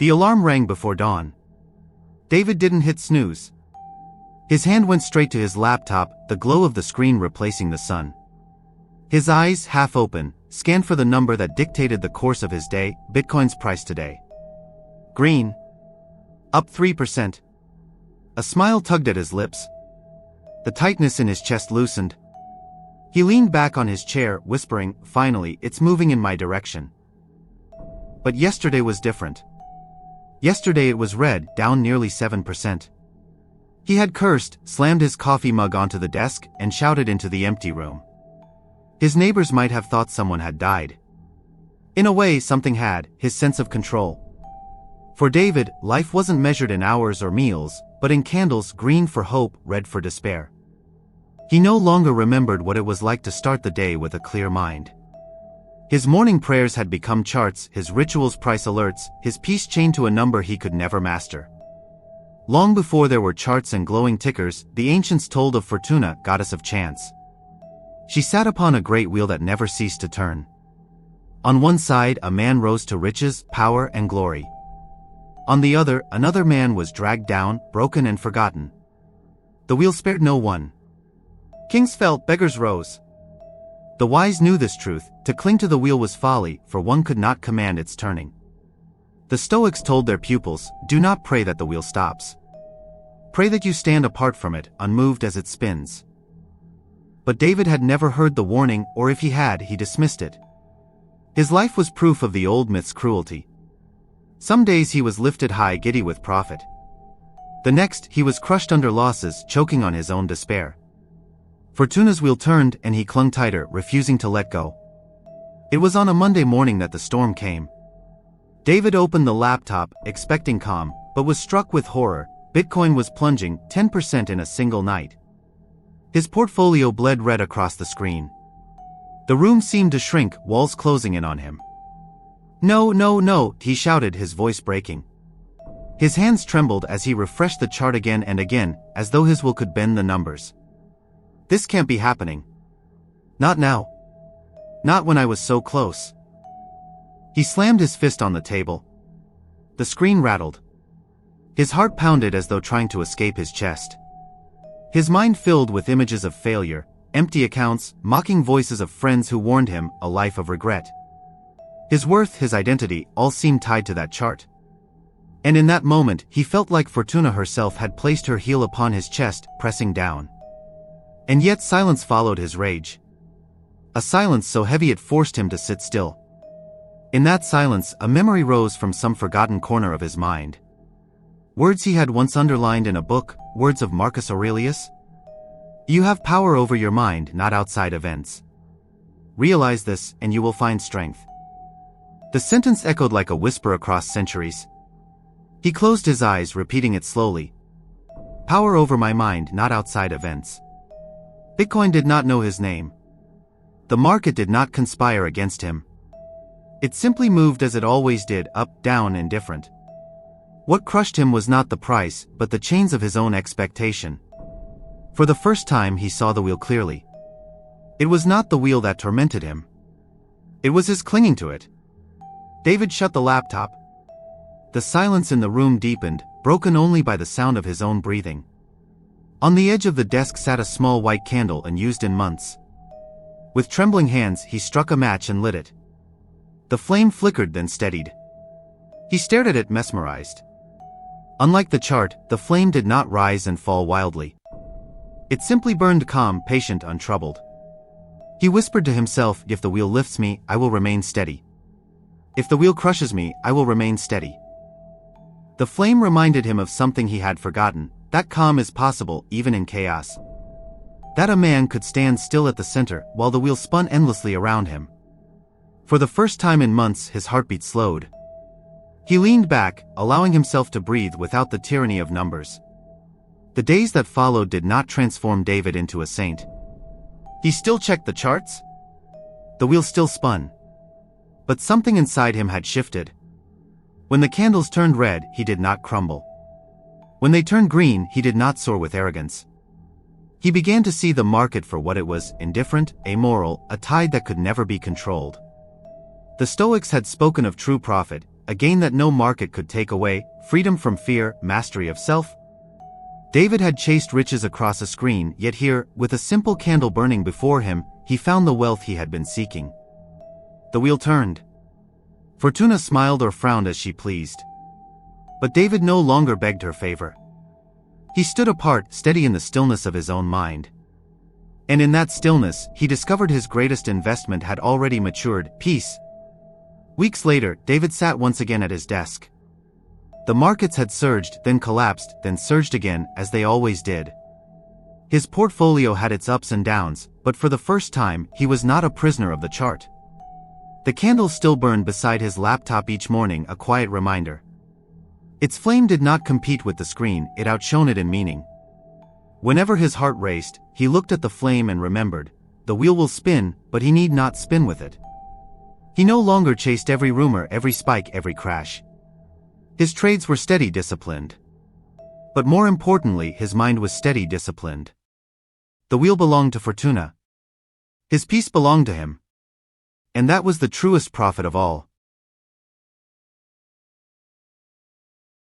The alarm rang before dawn. David didn't hit snooze. His hand went straight to his laptop, the glow of the screen replacing the sun. His eyes, half open, scanned for the number that dictated the course of his day. Bitcoin's price today. Green. Up 3%. A smile tugged at his lips. The tightness in his chest loosened. He leaned back on his chair, whispering, "Finally, it's moving in my direction." But yesterday was different. Yesterday it was red, down nearly 7%. He had cursed, slammed his coffee mug onto the desk, and shouted into the empty room. His neighbors might have thought someone had died. In a way, something had, his sense of control. For David, life wasn't measured in hours or meals, but in candles, green for hope, red for despair. He no longer remembered what it was like to start the day with a clear mind. His morning prayers had become charts, his rituals price alerts, his peace chained to a number he could never master. Long before there were charts and glowing tickers, the ancients told of Fortuna, goddess of chance. She sat upon a great wheel that never ceased to turn. On one side, a man rose to riches, power, and glory. On the other, another man was dragged down, broken and forgotten. The wheel spared no one. Kings fell, beggars rose. The wise knew this truth: to cling to the wheel was folly, for one could not command its turning. The Stoics told their pupils, "Do not pray that the wheel stops. Pray that you stand apart from it, unmoved as it spins." But David had never heard the warning, or if he had, he dismissed it. His life was proof of the old myth's cruelty. Some days he was lifted high, giddy with profit. The next, he was crushed under losses, choking on his own despair. Fortuna's wheel turned, and he clung tighter, refusing to let go. It was on a Monday morning that the storm came. David opened the laptop, expecting calm, but was struck with horror. Bitcoin was plunging 10% in a single night. His portfolio bled red across the screen. The room seemed to shrink, walls closing in on him. "No, no, no," he shouted, his voice breaking. His hands trembled as he refreshed the chart again and again, as though his will could bend the numbers. "This can't be happening. Not now. Not when I was so close." He slammed his fist on the table. The screen rattled. His heart pounded as though trying to escape his chest. His mind filled with images of failure, empty accounts, mocking voices of friends who warned him, a life of regret. His worth, his identity, all seemed tied to that chart. And in that moment, he felt like Fortuna herself had placed her heel upon his chest, pressing down. And yet silence followed his rage. A silence so heavy it forced him to sit still. In that silence, a memory rose from some forgotten corner of his mind. Words he had once underlined in a book, words of Marcus Aurelius. "You have power over your mind, not outside events. Realize this, and you will find strength." The sentence echoed like a whisper across centuries. He closed his eyes, repeating it slowly. "Power over my mind, not outside events." Bitcoin did not know his name. The market did not conspire against him. It simply moved as it always did, up, down, indifferent. What crushed him was not the price, but the chains of his own expectation. For the first time he saw the wheel clearly. It was not the wheel that tormented him. It was his clinging to it. David shut the laptop. The silence in the room deepened, broken only by the sound of his own breathing. On the edge of the desk sat a small white candle, unused in months. With trembling hands, he struck a match and lit it. The flame flickered, then steadied. He stared at it, mesmerized. Unlike the chart, the flame did not rise and fall wildly. It simply burned calm, patient, untroubled. He whispered to himself, "If the wheel lifts me, I will remain steady. If the wheel crushes me, I will remain steady." The flame reminded him of something he had forgotten, that calm is possible, even in chaos. That a man could stand still at the center, while the wheel spun endlessly around him. For the first time in months, his heartbeat slowed. He leaned back, allowing himself to breathe without the tyranny of numbers. The days that followed did not transform David into a saint. He still checked the charts. The wheel still spun. But something inside him had shifted. When the candles turned red, he did not crumble. When they turned green, he did not soar with arrogance. He began to see the market for what it was, indifferent, amoral, a tide that could never be controlled. The Stoics had spoken of true profit, a gain that no market could take away, freedom from fear, mastery of self. David had chased riches across a screen, yet here, with a simple candle burning before him, he found the wealth he had been seeking. The wheel turned. Fortuna smiled or frowned as she pleased. But David no longer begged her favor. He stood apart, steady in the stillness of his own mind. And in that stillness, he discovered his greatest investment had already matured: peace. Weeks later, David sat once again at his desk. The markets had surged, then collapsed, then surged again, as they always did. His portfolio had its ups and downs, but for the first time, he was not a prisoner of the chart. The candle still burned beside his laptop each morning, a quiet reminder. Its flame did not compete with the screen, it outshone it in meaning. Whenever his heart raced, he looked at the flame and remembered, the wheel will spin, but he need not spin with it. He no longer chased every rumor, every spike, every crash. His trades were steady, disciplined. But more importantly, his mind was steady, disciplined. The wheel belonged to Fortuna. His peace belonged to him. And that was the truest profit of all.